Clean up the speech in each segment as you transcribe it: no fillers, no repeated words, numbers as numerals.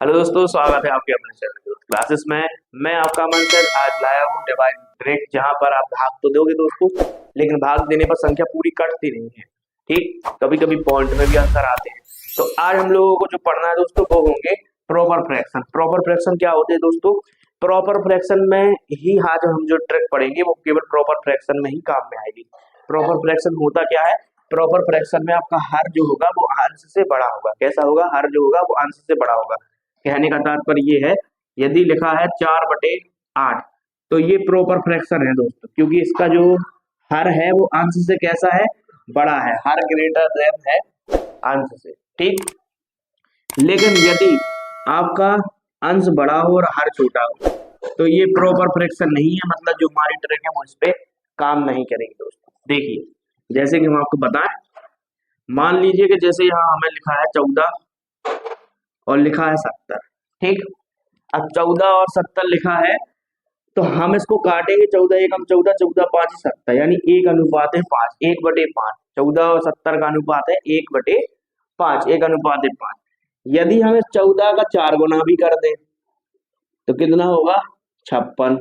Hello दोस्तों, स्वागत है आपके अपने चैनल क्लासेस में। मैं आपका मंथन आज लाया हूँ डिवाइड ब्रेक, जहां पर आप भाग तो दोगे दोस्तों, लेकिन भाग देने पर संख्या पूरी कटती नहीं है। ठीक, कभी कभी पॉइंट में भी अंतर आते हैं। तो आज हम लोगों को जो पढ़ना है दोस्तों वो होंगे प्रॉपर फ्रैक्शन। प्रॉपर फ्रैक्शन क्या होते हैं दोस्तों? प्रॉपर फ्रैक्शन में ही आज हम जो ट्रिक पढ़ेंगे वो केवल प्रॉपर फ्रैक्शन में ही काम में आएगी। प्रॉपर फ्रैक्शन होता क्या है? प्रॉपर फ्रैक्शन में आपका हर जो होगा वो अंश से बड़ा होगा। कैसा होगा? हर जो होगा वो अंश से बड़ा होगा। कहने का तात्पर्य ये है, यदि लिखा है 4/8, तो ये प्रॉपर फ्रैक्शन है दोस्तों, क्योंकि इसका जो हर है वो अंश से कैसा है? बड़ा है। हर ग्रेटर देन है अंश से। ठीक, लेकिन यदि आपका अंश बड़ा हो और हर छोटा हो तो ये प्रॉपर फ्रैक्शन नहीं है, मतलब जो हमारी ट्रिक है वो इस पे काम नहीं करेगी दोस्तों। देखिए, जैसे कि हम आपको बताएं, मान लीजिए कि जैसे यहाँ हमें लिखा है 14 और लिखा है 70। ठीक, अब 14 और 70 लिखा है तो हम इसको काटेंगे। 14 एकम 14, 14 5 70, यानी 1:5, 1/5। 14 और 70 का अनुपात है 1/5, 1:5। यदि हम इस 14 का 4 गुना भी कर दें तो कितना होगा? 56।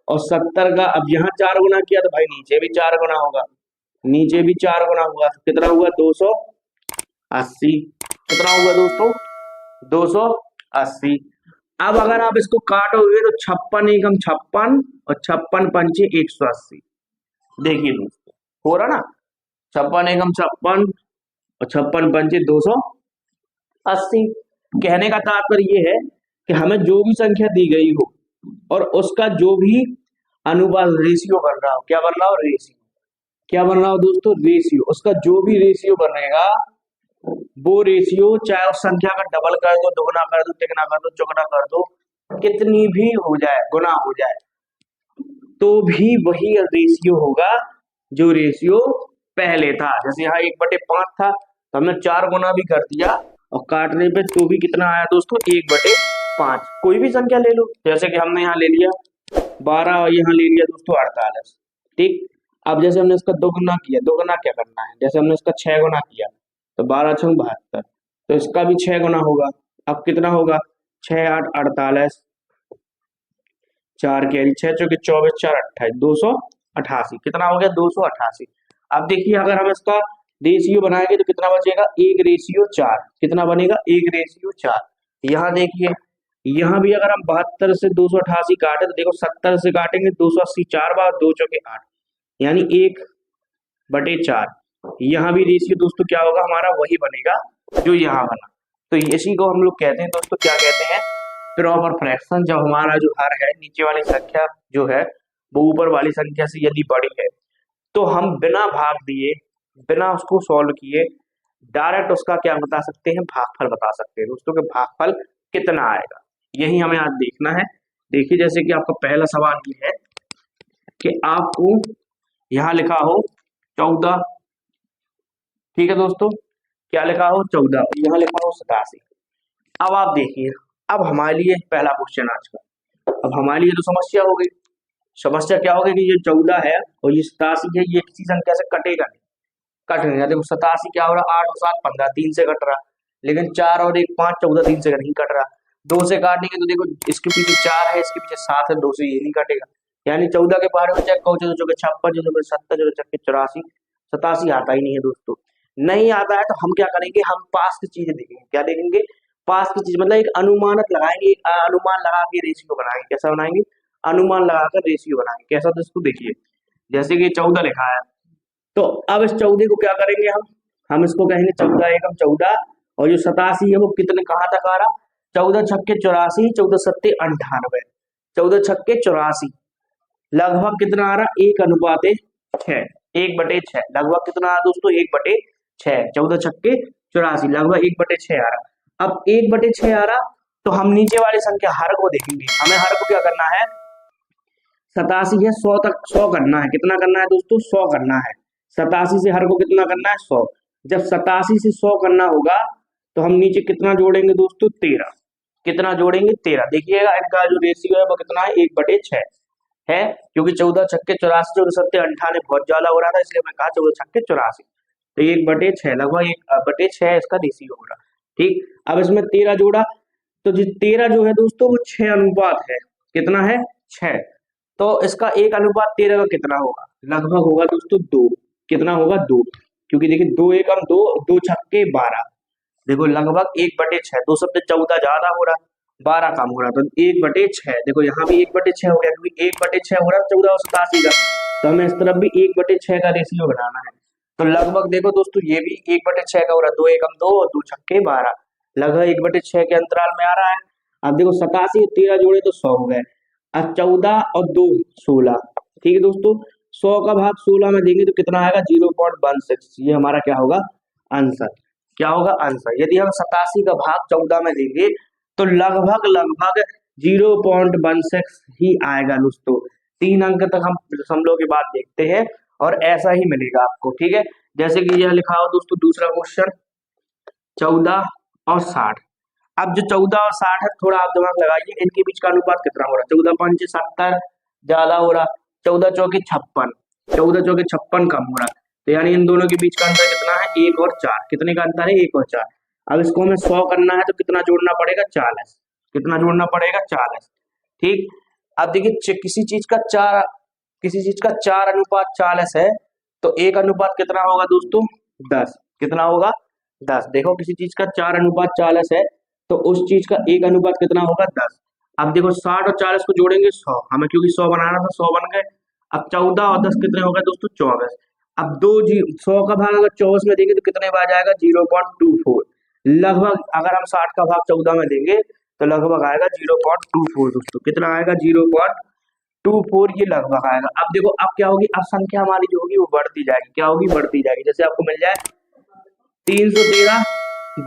और 70 का अब यहाँ 4 गुना किया तो भाई नीचे भी 4 गुना होगा, नीचे भी 4 गुना हुआ तो कितना हुआ? 280। कितना हुआ दोस्तों? 280। अब अगर आप इसको काटोगे तो 56 एकम 56 और 56 पंचे 180। देखिए दोस्तों, हो रहा ना? 56 एकम 56 और 56 पंचे 280। कहने का तात्पर्य ये है कि हमें जो भी संख्या दी गई हो और उसका जो भी अनुपात रेशियो बन रहा हो, क्या बन रहा हो? रेशियो। क्या बन रहा हो दोस्तों? रेशियो। उसका जो भी रेशियो बनेगा वो रेशियो, चाहे उस संख्या का डबल कर दो, दोगुना कर दो, तिगुना कर दो, चौगुना कर दो, कितनी भी हो जाए, गुना हो जाए, तो भी वही रेशियो होगा जो रेशियो पहले था। जैसे यहाँ 1/5 था तो हमने 4 गुना भी कर दिया और काटने पे तो भी कितना आया दोस्तों? 1/5। कोई भी संख्या ले लो, जैसे कि हमने यहाँ ले लिया 12 और यहाँ ले लिया दोस्तों 48। ठीक, अब जैसे हमने इसका दोगुना किया, दोगुना क्या करना है? जैसे हमने इसका 6 गुना किया तो 12 6 72, तो इसका भी 6 गुना होगा। अब कितना होगा? 6 8 48, 4 कैरी 6 चौके 24, 4 28, 288। कितना हो गया? 288। अब देखिए, अगर हम इसका रेशियो बनाएंगे तो कितना बचेगा? 1/4। कितना बनेगा? 1/4। यहाँ देखिए, यहाँ भी अगर हम 72 से 288 काटे तो देखो 70 से काटेंगे 280, 4 बार 2 चौके 8, यानी 1/4। यहाँ भी रेशियो दोस्तों क्या होगा हमारा? वही बनेगा जो यहाँ बना। तो इसी को हम लोग कहते हैं दोस्तों, क्या कहते हैं? Proper fraction. जब हमारा जो हर है, नीचे वाली संख्या जो है वो ऊपर वाली संख्या से यदि बड़ी है तो हम बिना भाग दिए, बिना उसको सॉल्व किए डायरेक्ट उसका क्या बता सकते हैं? भागफल बता सकते हैं दोस्तों, कि भागफल कितना आएगा। यही हमें आज देखना है। देखिए, जैसे कि आपका पहला सवाल ये है कि आपको यहाँ लिखा हो 14। ठीक है दोस्तों, क्या लिखा हो? 14। यहाँ लिखा हो 87। अब आप देखिए, अब हमारे लिए पहला क्वेश्चन आज का, अब हमारे लिए तो समस्या हो गई। समस्या क्या होगी कि ये 14 है और ये 87 है, ये किसी संख्या से कटेगा नहीं, कट नहीं रहा। देखो 87 क्या हो रहा? 8 और 7 15, 3 से कट रहा। लेकिन 4 और 1 5, 14 3 से नहीं कट रहा। 2 से काटेंगे तो देखो इसके पीछे 4 है, इसके पीछे 7 है, 2 से ये नहीं कटेगा। यानी 14 के बारे में चेक करो, 14 चौके 56, 14 70, 14 चौके 84, 87 आता ही नहीं है दोस्तों। नहीं आता है तो हम क्या करेंगे? हम पास की चीजें देखेंगे। क्या देखेंगे? पास की चीज, मतलब एक अनुमानत लगाएंगे, एक अनुमान लगा के रेशियो बनाएंगे। कैसा बनाएंगे? अनुमान लगाकर रेशियो बनाएंगे। कैसा दोस्तों? देखिए, जैसे कि 14 लिखा है तो अब इस 14 को क्या करेंगे हम इसको कहेंगे 14 एकम 14, और जो 87 है वो कितने कहाँ तक आ रहा? 14 छक्के 84, 14 सत्ते 98, 14 छक्के 84, लगभग कितना आ रहा? 1:6, 1/6। लगभग कितना आ रहा दोस्तों? 1/6। 14 छक्के 84, लगभग 1/6 आ रहा। अब 1/6 आ रहा तो हम नीचे वाली संख्या हर को देखेंगे। हमें हर को क्या करना है? 87 है, 100 तक 100 करना है। कितना करना है दोस्तों? 100 करना है। 87 से हर को कितना करना है? 100। जब 87 से 100 करना होगा तो हम नीचे कितना जोड़ेंगे दोस्तों? 13। कितना जोड़ेंगे? 13। देखिएगा इनका जो रेशियो है वो कितना है? 1/6 है, क्योंकि 14 छक्के 84, 14 सत्ते 98 बहुत ज्यादा हो रहा था, इसलिए मैं कहा 14 छक्के 84, तो 1/6, लगभग 1/6 इसका रेशियो हो रहा। ठीक, अब इसमें 13 जोड़ा तो जो 13 जो है दोस्तों वो 6 अनुपात है। कितना है? 6। तो इसका 1:13 का कितना होगा? लगभग होगा दोस्तों 2। कितना होगा? 2। क्योंकि देखिए 2 एकम 2, 2 छक्के 12। देखो लगभग 1/6, 2 सबसे 14 ज्यादा हो रहा, 12 कम हो रहा, तो 1/6। देखो यहाँ भी 1/6 हो गया, क्योंकि 1/6 हो रहा 1487 का, तो हमें इस तरफ भी 1/6 का रेशियो बनाना है। तो लगभग देखो दोस्तों ये भी 1/6 का हो रहा, 2 एकम 2 और 2 छक्के 12, लगभग 1/6 के अंतराल में आ रहा है। अब देखो 87 और 13 जोड़े तो 100 हो गए। अब 14 और 2 16। ठीक है दोस्तों, 100 का भाग 16 में देंगे तो कितना आएगा? 0.16। ये हमारा क्या होगा? आंसर। क्या होगा? आंसर। यदि हम 87 का भाग 14 में देंगे तो लगभग लगभग 0.16 ही आएगा दोस्तों। 3 अंक तक हम दशमलव के बाद देखते हैं और ऐसा ही मिलेगा आपको। ठीक है, जैसे कि यह लिखा हो दोस्तों दूसरा क्वेश्चन 14 और 60। अब जो 14 और 60 है, थोड़ा आप दिमाग लगाइए, इनके बीच का अनुपात कितना हो रहा है? 14 पंचे 70 ज्यादा हो रहा, 14 चौके 56, 14 चौके 56 कम हो रहा, तो यानी इन दोनों के बीच का अंतर कितना है? 1 और 4। कितने का अंतर है? 1 और 4। अब इसको हमें 100 करना है तो कितना जोड़ना पड़ेगा? 40। कितना जोड़ना पड़ेगा? 40। ठीक। अब देखिए किसी चीज का 4:40 है, तो 1 अनुपात कितना होगा दोस्तों? 10। कितना होगा? 10। देखो किसी चीज का 4:40 है, तो उस चीज का 1 अनुपात कितना होगा? 10। अब देखो 60 और 40 को जोड़ेंगे 100, हमें क्योंकि 100 बनाना था, 100 बन गए। अब 14 और 10 कितने हो गए दोस्तों? 24। अब 100 का भाग अगर 24 में देंगे तो कितने बार जाएगा? 0.24। लगभग अगर हम 60 का भाग 14 में देंगे तो लगभग आएगा 0.24 दोस्तों। कितना आएगा? 0.24 ये लगभग आएगा। अब देखो अब क्या होगी? अब संख्या हमारी जो होगी वो बढ़ती जाएगी। क्या होगी? बढ़ती जाएगी। जैसे आपको मिल जाए 313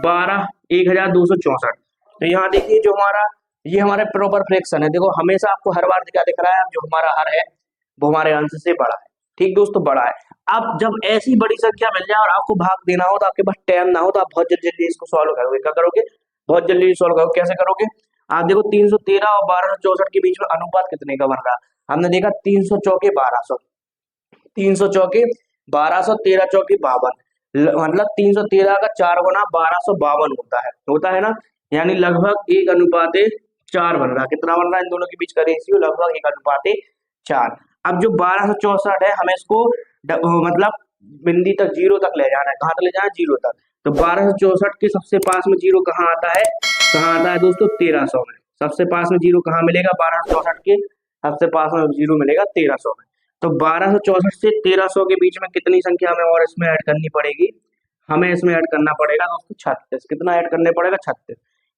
12 1264। तो यहाँ देखिए जो हमारा ये हमारे प्रॉपर फ्रैक्शन है। देखो हमेशा आपको हर बार क्या दिख रहा है? जो हमारा हर है वो हमारे अंश से बड़ा है। ठीक दोस्तों, बड़ा है। अब जब ऐसी बड़ी संख्या मिल जाए और आपको भाग देना हो तो आपके पास टाइम ना हो तो आप बहुत जल्दी जल्दी इसको सॉल्व करोगे। क्या करोगे? बहुत जल्दी सॉल्व करोगे। कैसे करोगे? आप देखो 313 और 1264 के बीच में अनुपात कितने का बन रहा है? हमने देखा 300 चौके 1200, 300 चौके 1200, 13 चौके 52, मतलब 313 का 4 गुना 1252 होता है ना, यानी लगभग 1:4 बन रहा है। कितना बन रहा है? इन दोनों के बीच का रेशियो लगभग 1:4। अब जो 1264 है हमें इसको मतलब बिंदी तक, जीरो तक ले जाना है। कहाँ तक ले जाना है? जीरो तक। तो 1264 के सबसे पास में जीरो कहाँ आता है? कहाँ आता है दोस्तों? 1300 में। सबसे पास में जीरो कहाँ मिलेगा? 1264 के सबसे पास में जीरो मिलेगा 1300 में। तो 1264 से 1300 के बीच में कितनी संख्या हमें और इसमें ऐड करनी पड़ेगी? हमें इसमें ऐड करना पड़ेगा दोस्तों 36। कितना ऐड करने पड़ेगा? 36।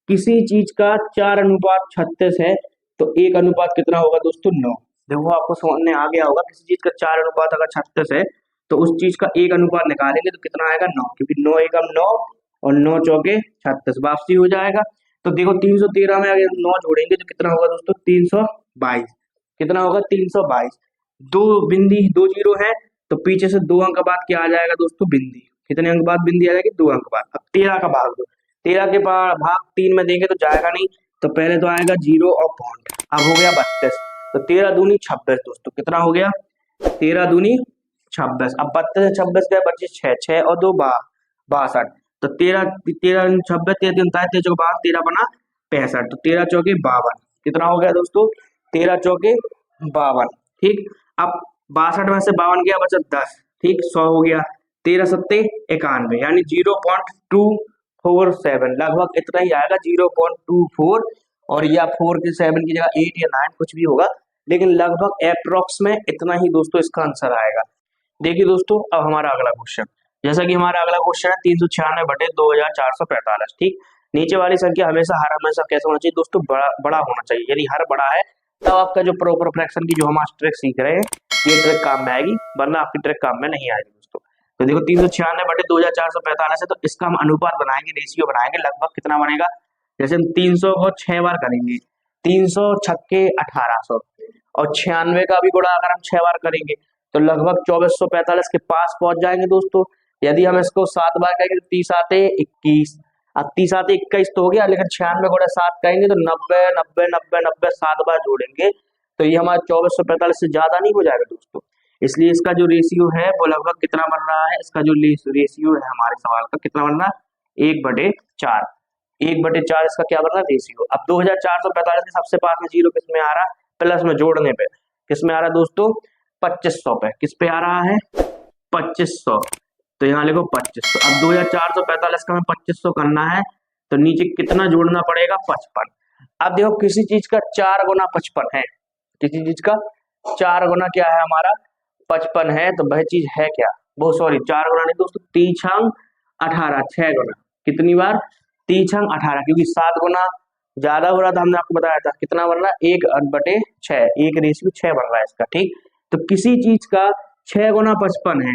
किसी चीज का 4:36 है तो 1 अनुपात कितना होगा दोस्तों? 9। देखो आपको समझ में आ गया होगा, किसी चीज का 4 अनुपात अगर 36 है तो उस चीज का 1 अनुपात निकालेंगे तो कितना आएगा? 9, क्योंकि 9 एकम 9 और 9 चौके 36, वापसी हो जाएगा। तो देखो 313 में अगर 9 जोड़ेंगे तो कितना होगा दोस्तों? 322। कितना होगा? 322। दो बिंदी, दो जीरो है, तो पीछे से 2 अंक बाद क्या आ जाएगा दोस्तों? बिंदी। कितने अंक बाद बिंदी आ जाएगी? 2 अंक बाद। अब 13 का भाग दो, 13 के भाग 3 में देंगे तो जाएगा नहीं, तो पहले तो आएगा जीरो और पॉइंट। अब हो गया 32, तो 13 दूनी 26 दोस्तों। कितना हो गया? 13 दूनी 26। अब 32 से 26 गए, बचे 6, 6 और 2 62। तो 13 13 26, 13 39, 13 12, 13 बना 65, तो 13 चौके 52। कितना हो गया दोस्तों? 13 चौके 52। ठीक। अब 62 में से 52 गया, बचा 10। ठीक, 100 हो गया। 13 सत्ते 91, यानी 0.247, लगभग इतना ही आएगा, 0.24। और या 4 के 7 की जगह 8 या 9 कुछ भी होगा, लेकिन लगभग अप्रोक्स में इतना ही दोस्तों इसका आंसर आएगा। देखिए दोस्तों अब हमारा अगला क्वेश्चन, जैसा कि हमारा अगला क्वेश्चन है 396/2445। ठीक। नीचे वाली संख्या हमेशा कैसे होना चाहिए दोस्तों? बड़ा होना चाहिए। यदि हर बड़ा है तब आपका जो प्रॉपर फ्रैक्शन की जो हम आज ट्रिक सीख रहे हैं ये ट्रिक काम में आएगी, वरना आपकी ट्रिक काम में नहीं आएगी दोस्तों। तो देखो 396/2445 है, तो इसका हम अनुपात बनाएंगे, रेशियो बनाएंगे। लगभग कितना बनेगा? जैसे हम 300 को 6 बार करेंगे, 300 छक्के 1800, और 96 का भी गुणा अगर हम 6 बार करेंगे तो लगभग 2445 के पास पहुंच जाएंगे दोस्तों। यदि हम इसको 7 बार करेंगे तो 30 आते 21, अब 30 आते 21 तो हो गया, लेकिन 96 गुणा 7 करेंगे तो 90 90 90 90 7 बार जोड़ेंगे तो ये हमारा 2445 से ज्यादा नहीं हो जाएगा दोस्तों। इसलिए इसका जो रेशियो है वो लगभग कितना बन रहा है? इसका जो रेशियो है हमारे सवाल का कितना बन रहा है? 1/4। 1/4 इसका क्या बन रहा है, रेशियो। अब 2445 के सबसे पास में जीरो किस में आ रहा है, प्लस में जोड़ने पे किस में आ रहा है दोस्तों, 2500 पे, किस पे आ रहा है, 2500। तो यहाँ लिखो 2500। अब 2445 का हमें 2500 करना है, तो नीचे कितना जोड़ना पड़ेगा, 55। अब देखो किसी चीज का 4 गुना 55 है, किसी चीज का 4 गुना क्या है हमारा, 55 है, तो वह चीज है क्या, वो सॉरी 4 गुना नहीं दोस्तों, 3×18, 6 गुना। कितनी बार, 3×18, क्योंकि 7 गुना ज्यादा हो रहा था, हमने आपको बताया था कितना बन रहा है, 1/6, 1/6 बन रहा है इसका, ठीक। तो किसी चीज का 6 गुना 55 है,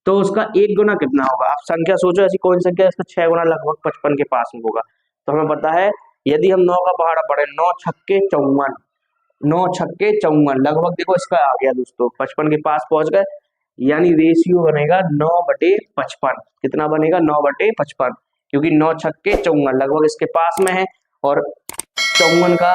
तो उसका 1 गुना कितना होगा। आप संख्या सोचो ऐसी कौन सी संख्या इसका 6 गुना लगभग 55 के पास में होगा। तो हमें पता है यदि हम 9 का पहाड़ा पढ़े, 9×6 = 54, 9×6 = 54, लगभग देखो इसका आ गया दोस्तों, 55 के पास पहुंच गए, यानी रेशियो बनेगा 9/55। कितना बनेगा, 9/55, क्योंकि 9×6 = 54 लगभग इसके पास में है, और 54 का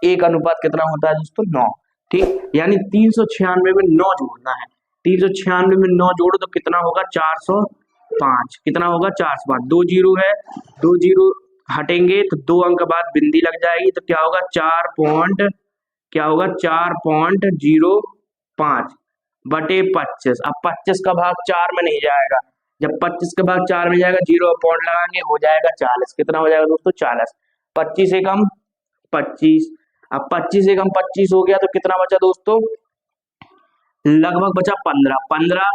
1 अनुपात कितना होता है दोस्तों, 9, ठीक। यानी 396 में 9 जोड़ना है, 396 में 9 जोड़ो तो कितना होगा, 405। कितना होगा, 405। 2 जीरो है, 2 जीरो हटेंगे तो 2 अंक बाद बिंदी लग जाएगी, तो क्या होगा, 4.05/25। अब 25 का भाग 4 में नहीं जाएगा, जब 25 का भाग 4 में जाएगा, 0 पॉइंट लगाएंगे, हो जाएगा 40। कितना हो जाएगा दोस्तों, 40। 25 एकम 25। अब 25 एकम 25 हो गया, तो कितना बचा दोस्तों, लगभग बचा 15। 15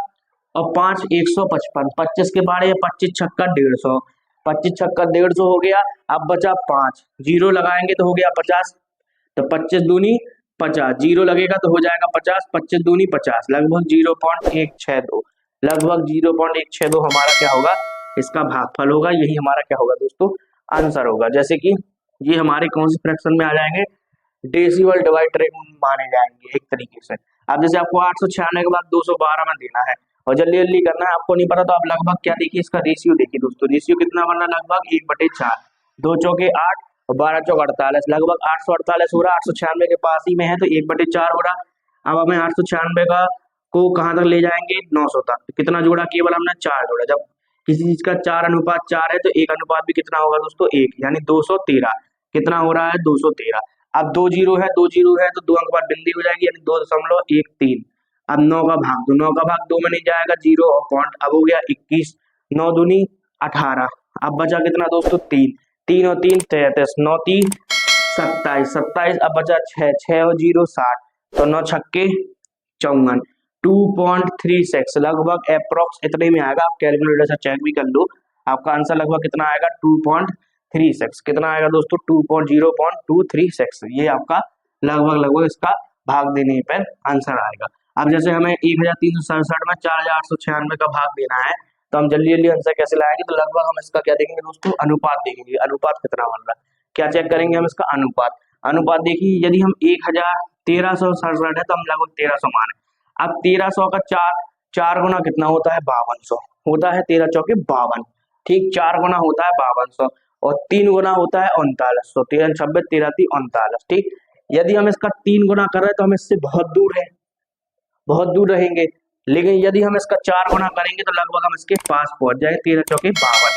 और 5 155। 25 के बारे में 25×6 = 150, 25×6 = 150 हो गया। अब बचा 5, जीरो लगाएंगे तो हो गया 50, तो 25 दूनी 50, जीरो लगेगा तो हो जाएगा 50, 25 दूनी 50, लगभग 0.162, लगभग 0.162 हमारा क्या होगा, इसका भागफल होगा। यही हमारा क्या होगा दोस्तों, आंसर होगा। जैसे कि ये हमारे कौन सी फ्रैक्शन में आ जाएंगे, डेसिमल डिवाइडर माने जाएंगे एक तरीके से। अब जैसे आपको 896 के बाद 212 में देना है और जल्दी जल्दी करना है, आपको नहीं पता तो आप लगभग क्या देखिए, इसका रेशियो देखिए दोस्तों, रेशियो कितना बन रहा है, लगभग 1/4, 2 चौके 8 और 12 चौक 48, लगभग 848 हो रहा है, 896 के पास ही में है, तो 1/4 हो रहा। अब हमें 896 का को कहाँ तक ले जाएंगे, 900 तक। तो कितना जोड़ा, केवल हमने 4 जोड़ा। जब किसी चीज का 4:4 है, तो 1 अनुपात भी कितना होगा दोस्तों, 1, यानी 213। कितना हो रहा है, 213। अब 2 जीरो है, 2 जीरो है, तो 2 अंक बाद बिंदी हो जाएगी, यानी 2.13। अब 9 का भाग 2, 9 का भाग 2 में नहीं जाएगा, 0 और पॉइंट, अब हो गया 21, 9 दूनी 18। अब बचा कितना दोस्तों, 3, 3 और 3 33, 9 3 27, 27। अब बचा 6, 6 और 0 60, तो 9×6 = 54, 2.36, लगभग अप्रोक्स इतने में आएगा। आप कैलकुलेटर से चेक भी कर लो, आपका आंसर लगभग कितना आएगा, 2.36। कितना आएगा दोस्तों, 0.236। ये आपका लगभग इसका भाग देने पर आंसर आएगा। अब जैसे हमें 1367 में 4896 का भाग देना है, तो हम जल्दी जल्दी आंसर कैसे लाएंगे, तो लगभग हम इसका क्या देखेंगे दोस्तों, अनुपात देखेंगे, अनुपात कितना बन रहा है, क्या चेक करेंगे हम इसका अनुपात। अनुपात देखिए, यदि हम 1367 है, तो हम लगभग 1300 माने। अब 1300 का 4 गुना कितना होता है, 5200 होता है, 13 चौके 52, ठीक, 4 गुना होता है 5200, और 3 गुना होता है 3900, 13 26 13 3 39, ठीक। यदि हम इसका 3 गुना कर रहे हैं, तो हम इससे बहुत दूर है, बहुत दूर रहेंगे, लेकिन यदि हम इसका 4 गुना करेंगे, तो लगभग हम इसके पास पहुंच जाएंगे, 13 चौके 52,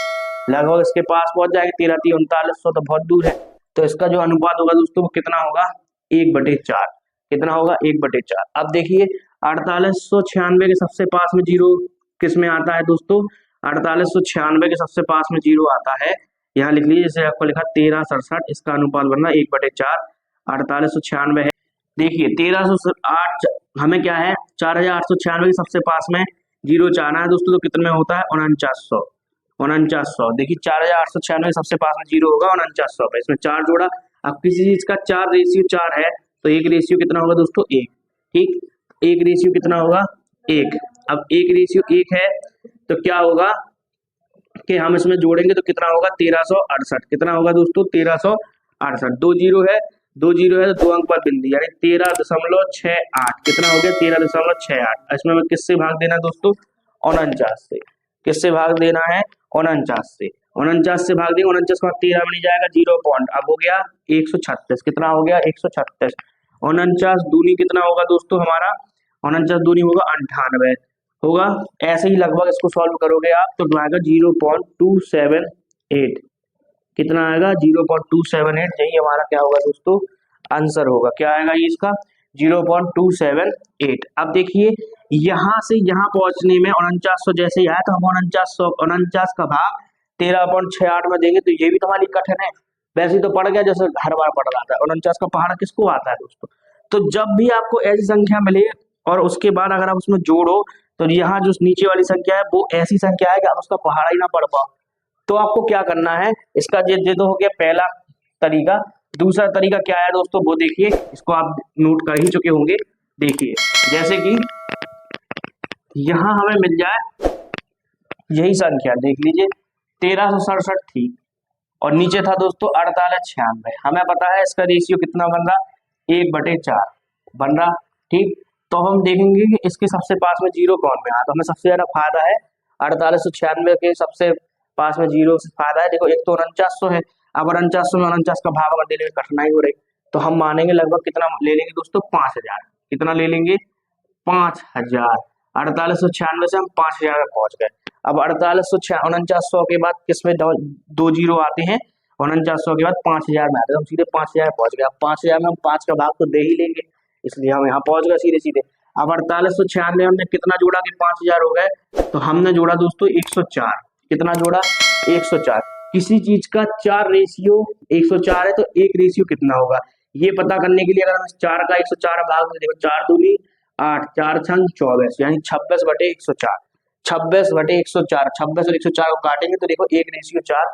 लगभग इसके पास पहुंच जाएंगे, 13 3 3900, तो बहुत दूर है। तो इसका जो अनुपात होगा दोस्तों, वो कितना होगा, 1/4। कितना होगा, 1/4। अब देखिए 4896 के सबसे पास में जीरो किस में आता है दोस्तों, 4896 के सबसे पास में जीरो आता है, यहाँ लिख लीजिए, जैसे आपको लिखा 1367, इसका अनुपात बनना 1/4, 4896 है। देखिए 1308 हमें क्या है, 4896 के सबसे पास में जीरो चाहना है दोस्तों, तो कितने में होता है, 4900, 4900। देखिए 4896 सबसे पास में जीरो होगा 4900 पे, इसमें 4 जोड़ा। अब किसी चीज का 4 रेशियो 4 है, तो एक रेशियो कितना होगा दोस्तों, 1, ठीक, एक रेशियो कितना होगा, 1। अब एक रेशियो 1 है, तो क्या होगा कि हम इसमें जोड़ेंगे तो कितना होगा, 1368। कितना होगा दोस्तों, 1368। 2 जीरो है, 2 जीरो है, तो 2 अंक पर बिंदी, यानी 13.68। कितना हो गया, 13.68। इसमें हमें किससे भाग देना है दोस्तों, 49 से। किससे भाग देना है, 49 से। 49 से भाग देंगे, 49 का 13 में नहीं जाएगा, 0 पॉइंट, अब हो गया 136। कितना हो गया, 136। 49 दूनी कितना होगा दोस्तों हमारा, 49 दूनी होगा 98 होगा। ऐसे ही लगभग इसको सॉल्व करोगे आप, तो आएगा 0.278, कितना आएगा 0.278। यही हमारा क्या होगा दोस्तों आंसर होगा। क्या आएगा ये इसका 0.278। अब देखिए यहाँ से यहाँ पहुंचने में 4900 जैसे ही आया तो हम 49 का भाग 13.68 में देंगे तो ये भी तो हमारी कठिन है। वैसे ही तो पड़ गया जैसे हर बार पड़ रहा था। 49 का पहाड़ा किसको आता है दोस्तों। तो जब भी आपको ऐसी संख्या मिले और उसके बाद अगर आप उसमें जोड़ो तो यहाँ जो नीचे वाली संख्या है वो ऐसी संख्या है कि आप उसका पहाड़ा ही ना पढ़ पाओ। तो आपको क्या करना है, इसका ये तो हो गया पहला तरीका। दूसरा तरीका क्या है दोस्तों वो देखिए, इसको आप नोट कर ही चुके होंगे। देखिए जैसे कि यहाँ हमें मिल जाए यही संख्या, देख लीजिए 1367 थी और नीचे था दोस्तों 4896। हमें पता है इसका रेशियो कितना बन रहा, 1/4 बन रहा। ठीक, तो हम देखेंगे कि इसके सबसे पास में जीरो कौन में आ, तो हमें सबसे ज्यादा फायदा है 4896 के सबसे पास में जीरो से फायदा है। देखो एक तो 4900 है, अब 4900 में 49 का भाग देने में कठिनाई हो रही, तो हम मानेंगे लगभग कितना ले लेंगे दोस्तों 5000। कितना ले लेंगे 5000। 4896 से हम 5000 में पहुंच गए। अब 4900 के बाद किसमें दो जीरो आते हैं, 4900 के बाद 5000 में आते हैं, हम सीधे 5000 पहुंच गए। अब 5000 में हम 5 का भाग तो दे ही लेंगे, इसलिए हम यहाँ पहुंच गए सीधे सीधे। अब 4896 हमने कितना जोड़ा कि 5000 हो गए, तो हमने जोड़ा दोस्तों 104। कितना जोड़ा 104। किसी चीज का 4 रेशियो 104 है तो 1 रेशियो कितना होगा ये पता करने के लिए अगर हम 4 का 104 भाग में, देखो 4 दूनी 8, 4 छंग 24, यानी 26/104। 26/104, 26 और 104 को काटेंगे तो देखो 1:4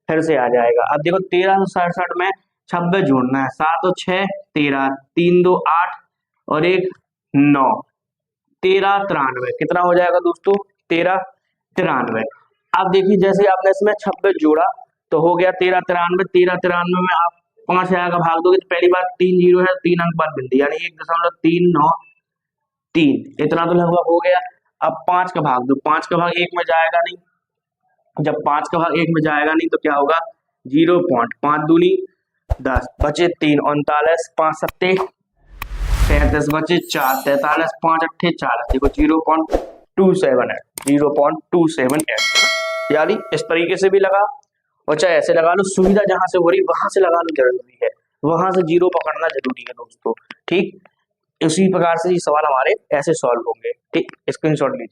फिर से आ जाएगा। अब देखो 1367 में 26 जोड़ना है, 7 और 6 13, 3 2 8 और 1 9, 1393। कितना हो जाएगा दोस्तों 1393। अब देखिए जैसे आपने इसमें 26 जोड़ा तो हो गया 1393। 1393 में आप 5000 का भाग दोगे तो पहली बार 3 जीरो है, 3 अंक बाद बिंदी यानी 1.393, इतना तो लगभग हो गया। अब 5 का भाग दो, 5 का भाग 1 में जाएगा नहीं, जब 5 का भाग 1 में जाएगा नहीं तो क्या होगा 0.5 दूनी 10 बचे 3 39, 5 सत्ते 33 बचे 4 43, 5 अट्ठे 40, देखो 0.27 है, 0.278। यानी इस तरीके से भी लगा और चाहे ऐसे लगा लो, सुविधा जहां से हो रही वहां से लगाना जरूरी है, वहां से जीरो पकड़ना जरूरी है दोस्तों। ठीक, इसी प्रकार से ये सवाल हमारे ऐसे सॉल्व होंगे। ठीक, स्क्रीनशॉट लीजिए।